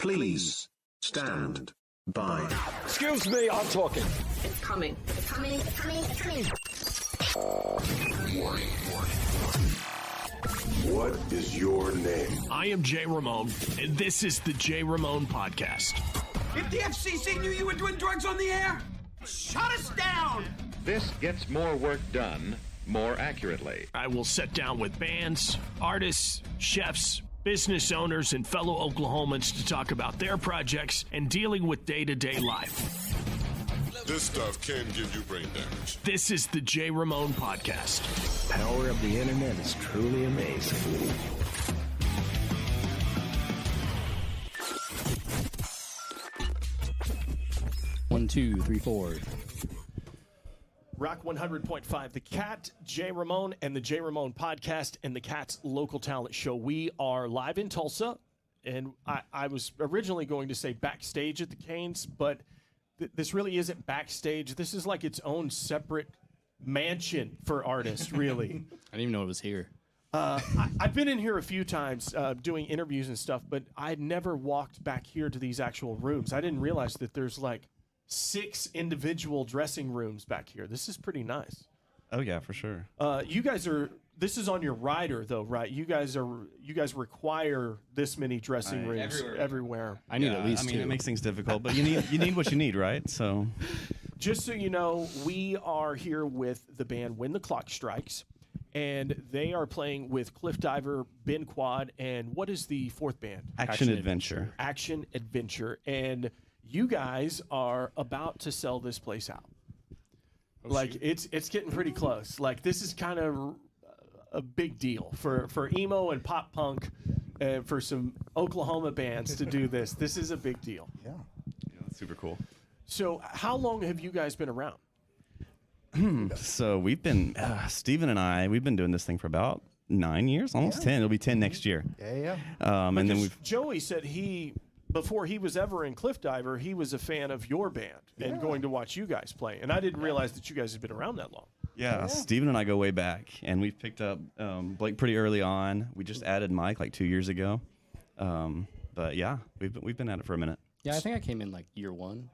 Please stand by. Excuse me, I'm talking. It's coming. It's coming. It's coming. It's coming. Warning. What is your name? I am Jay Ramone, and this is the Jay Ramone Podcast. If the FCC knew you were doing drugs on the air, shut us down! This gets more work done more accurately. I will sit down with bands, artists, chefs, business owners, and fellow Oklahomans to talk about their projects and dealing with day-to-day life. This stuff can give you brain damage. This is the Jay Ramone Podcast. Power of the internet is truly amazing. One, two, three, four. Rock 100.5, The Cat, Jay Ramone, and the Jay Ramone Podcast, and the Cat's Local Talent Show. We are live in Tulsa, and I was originally going to say backstage at the Cains, but this really isn't backstage. This is like its own separate mansion for artists, really. I didn't even know it was here. I've been in here a few times doing interviews and stuff, but I'd never walked back here to these actual rooms. I didn't realize that there's like 6 individual dressing rooms back here. This is pretty nice. Oh yeah, for sure. You guys are. This is on your rider though, right? You guys require this many dressing rooms everywhere. I need at least 2. It makes things difficult, but you need what you need, right? So, just so you know, we are here with the band When the Clock Strikes, and they are playing with Cliff Diver, Ben Quad, and what is the fourth band? Action Adventure. Action Adventure, and you guys are about to sell this place out. It's getting pretty close. Like, this is kind of a big deal for emo and pop punk, for some Oklahoma bands to do this. This is a big deal. Yeah, that's super cool. So how long have you guys been around? So we've been, Steven and I, we've been doing this thing for about 9 years, almost 10. It'll be 10 next year. Yeah. And then Joey said before he was ever in Cliff Diver, he was a fan of your band and going to watch you guys play. And I didn't realize that you guys had been around that long. Yeah, Steven and I go way back, and we've picked up Blake pretty early on. We just added Mike like 2 years ago. But yeah, we've been at it for a minute. Yeah, I think I came in like year 1.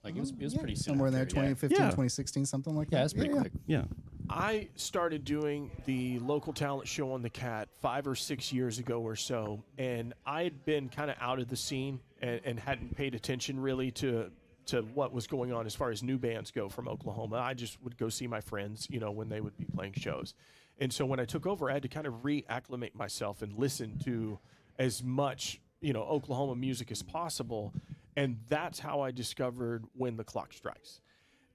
Like it was pretty soon. Somewhere in there, 2015, 2016, something like that. Yeah, it's pretty quick. Yeah. I started doing the local talent show on the Cat 5 or 6 years ago or so, and I had been kind of out of the scene and hadn't paid attention really to what was going on as far as new bands go from Oklahoma. I just would go see my friends, when they would be playing shows. And so when I took over, I had to kind of reacclimate myself and listen to as much, Oklahoma music as possible. And that's how I discovered When the Clock Strikes.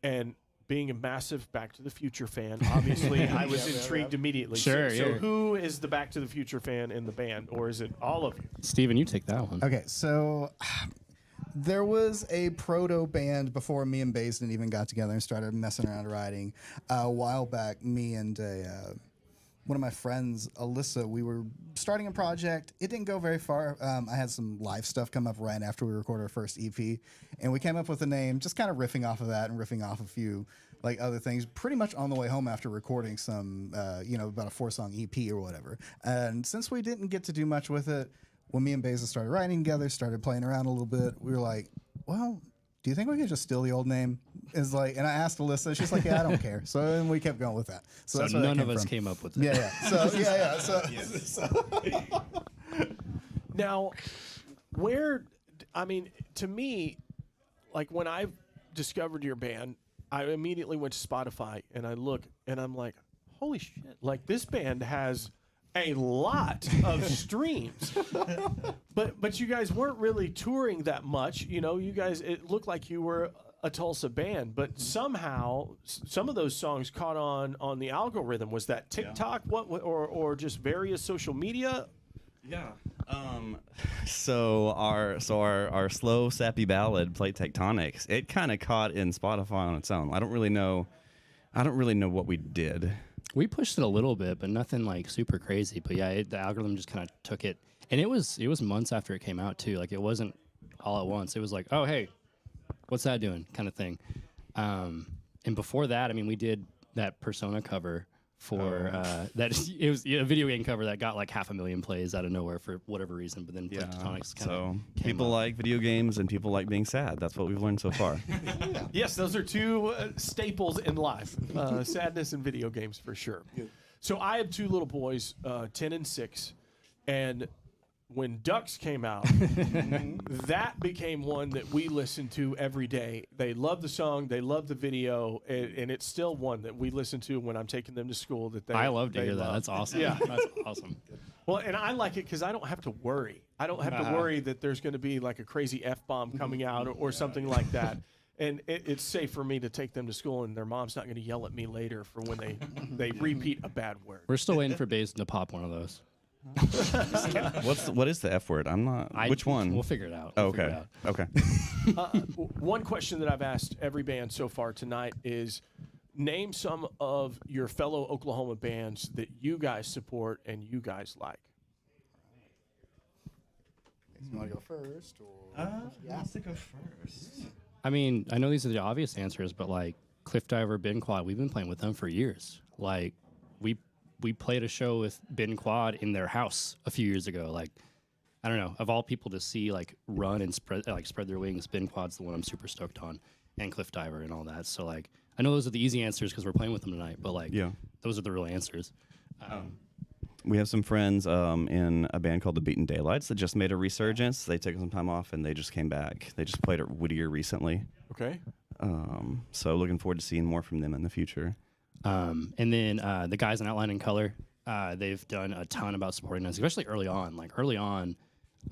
And being a massive Back to the Future fan, obviously, I was intrigued immediately. Sure, so who is the Back to the Future fan in the band, or is it all of you? Steven, you take that one. Okay, so there was a proto band before me and Basin even got together and started messing around writing. A while back, me and one of my friends, Alyssa, we were starting a project. It didn't go very far. I had some live stuff come up right after we recorded our first EP, and we came up with a name, just kind of riffing off of that and riffing off a few other things, pretty much on the way home after recording some, about a 4-song EP or whatever. And since we didn't get to do much with it, when me and Basil started writing together, started playing around a little bit, we were like, well, do you think we could just steal the old name? And I asked Alyssa, she's like, yeah, I don't care. So then we kept going with that. So none of us came up with it. Yeah. So Now, to me, like when I discovered your band, I immediately went to Spotify and I look and I'm like, holy shit, like this band has a lot of streams. But you guys weren't really touring that much. You guys, it looked like you were a Tulsa band, but somehow some of those songs caught on the algorithm. Was that TikTok, or just various social media? Yeah. So our slow sappy ballad, Plate Tectonics, it kind of caught in Spotify on its own. I don't really know what we did. We pushed it a little bit, but nothing like super crazy. But yeah, the algorithm just kind of took it, and it was months after it came out too. Like it wasn't all at once. It was like, oh hey, what's that doing, kind of thing. And before that, we did that Persona cover for that. It was a video game cover that got like 500,000 plays out of nowhere for whatever reason. But then Plate Tectonics kind of people like video games and people like being sad. That's what we've learned so far. Yes, those are two staples in life: sadness and video games for sure. So I have two little boys, 10 and 6, and when Ducks came out, that became one that we listened to every day. They love the song, they love the video, and it's still one that we listen to when I'm taking them to school. I love to hear that. That's awesome. Yeah, that's awesome. Well, and I like it because I don't have to worry. I don't have to worry that there's going to be like a crazy F-bomb coming out or something like that. And it's safe for me to take them to school, and their mom's not going to yell at me later for when they repeat a bad word. We're still waiting for Basin to pop one of those. What is the F word? I'm not. Which one? We'll figure it out. Okay. One question that I've asked every band so far tonight is, name some of your fellow Oklahoma bands that you guys support and you guys like. You want to go first? Or? Let's go first. I mean, I know these are the obvious answers, but like Cliff Diver, Ben Quad, we've been playing with them for years. Like we played a show with Ben Quad in their house a few years ago. Like, I don't know, of all people to see like run and spread their wings, Ben Quad's the one I'm super stoked on, and Cliff Diver and all that. So like, I know those are the easy answers because we're playing with them tonight, but like, those are the real answers. We have some friends in a band called the Beaten Daylights that just made a resurgence. They took some time off and they just came back. They just played at Whittier recently. Okay. So looking forward to seeing more from them in the future. And then the guys in Outline and Color, they've done a ton about supporting us, especially early on. Like early on,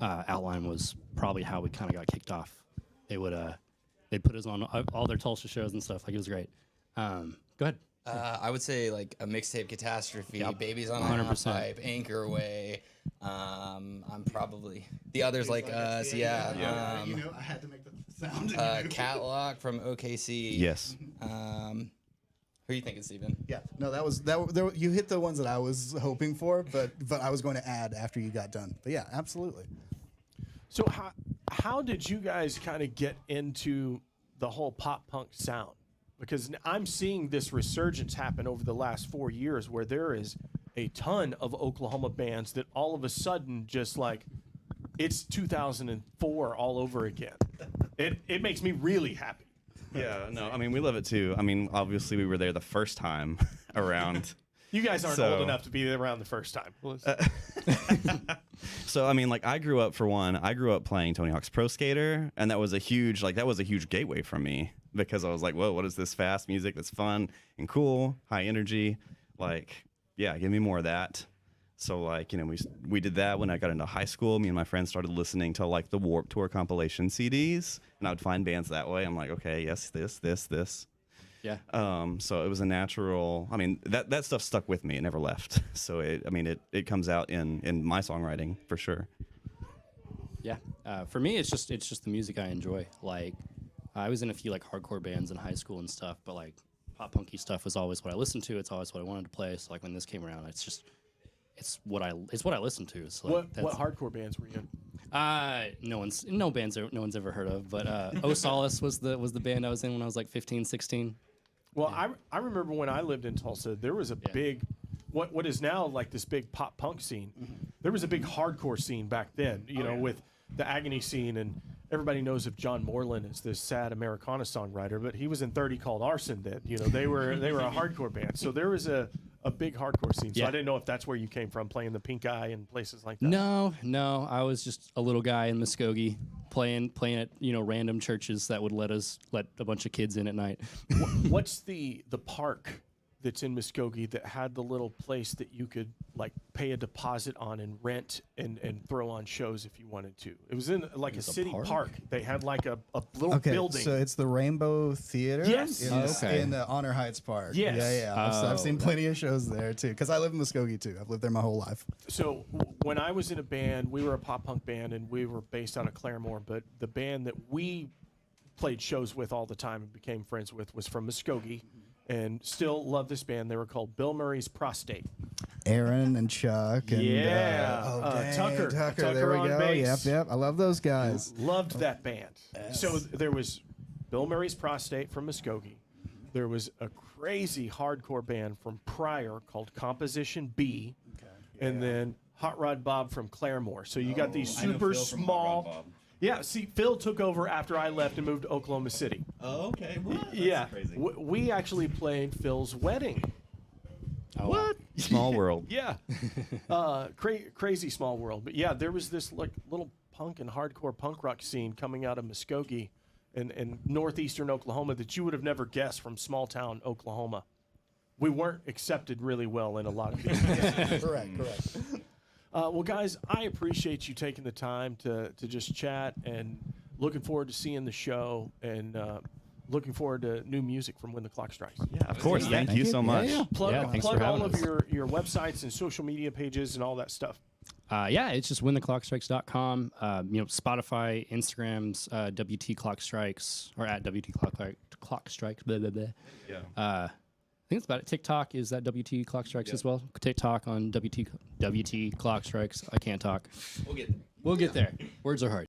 Outline was probably how we kind of got kicked off. They'd put us on all their Tulsa shows and stuff. Like it was great. Go ahead. I would say like a mixtape catastrophe, Babies on a 100%. Pipe, Anchor Way. I'm probably the others like us. Yeah. I had to make the sound. Catlock from OKC. Yes. Who are you thinking, Steven? Yeah, no, you hit the ones that I was hoping for, but I was going to add after you got done. But yeah, absolutely. So how did you guys kind of get into the whole pop punk sound? Because I'm seeing this resurgence happen over the last 4 years where there is a ton of Oklahoma bands that all of a sudden just like it's 2004 all over again. It makes me really happy. Yeah, no, I mean, we love it too. I mean, obviously we were there the first time around. You guys aren't old enough to be around the first time. So, I mean, like I grew up playing Tony Hawk's Pro Skater, and that was a huge gateway for me because I was like, whoa, what is this fast music that's fun and cool, high energy? Like, yeah, give me more of that. So, like, you know, we did that when I got into high school. Me and my friends started listening to, like, the Warped Tour compilation CDs, and I would find bands that way. I'm like, okay, yes, this. Yeah. So it was a natural. I mean, that stuff stuck with me. It never left. So, it comes out in my songwriting for sure. Yeah. For me, it's just the music I enjoy. Like, I was in a few, like, hardcore bands in high school and stuff, but, like, pop punky stuff was always what I listened to. It's always what I wanted to play. So, like, when this came around, it's what I listen to. So like, what hardcore bands were you in? No one's ever heard of, but O Solace was the band I was in when I was like 15, 16. Well, yeah. I remember when I lived in Tulsa, there was a big what is now like this big pop punk scene. Mm-hmm. There was a big hardcore scene back then, with the Agony scene, and everybody knows of John Moreland as this sad Americana songwriter, but he was in 30 Called Arson then. They were a hardcore band. So there was a big hardcore scene. So I didn't know if that's where you came from, playing the Pink Eye and places like that. No. I was just a little guy in Muskogee playing at, random churches that would let a bunch of kids in at night. What's the park that's in Muskogee that had the little place that you could like pay a deposit on and rent and throw on shows if you wanted to? It was in like a city park. They had like a little building. So it's the Rainbow Theater. Yes. In the Honor Heights Park. Yes. Yeah. I've seen plenty of shows there too, because I live in Muskogee too. I've lived there my whole life. So when I was in a band, we were a pop punk band and we were based out of Claremore, but the band that we played shows with all the time and became friends with was from Muskogee. And still love this band. They were called Bill Murray's Prostate. Aaron and Chuck. And, Tucker. There we on go. bass. Yep. I love those guys. Loved that band. Yes. So there was Bill Murray's Prostate from Muskogee. there was a crazy hardcore band from Pryor called Composition B, and then Hot Rod Bob from Claremore. So you got these super small. Yeah, see, Phil took over after I left and moved to Oklahoma City. Oh, okay. What? Yeah, Crazy. we actually played Phil's wedding. What? Small world. Yeah, crazy small world. But yeah, there was this like little punk and hardcore punk rock scene coming out of Muskogee in northeastern Oklahoma that you would have never guessed from small town Oklahoma. We weren't accepted really well in a lot of people. Correct. Well, guys, I appreciate you taking the time to just chat, and looking forward to seeing the show, and looking forward to new music from When the Clock Strikes. Yeah, of course. Thank you so much. Plug all of your websites and social media pages and all that stuff. It's just whentheclockstrikes.com. Spotify, Instagrams, WT Clock Strikes, or at WT Clock Strikes. Blah, blah, blah. Yeah. I think that's about it. TikTok is at WT Clock Strikes as well. TikTok on WT Clock Strikes. I can't talk. We'll get there. We'll get there. Words are hard.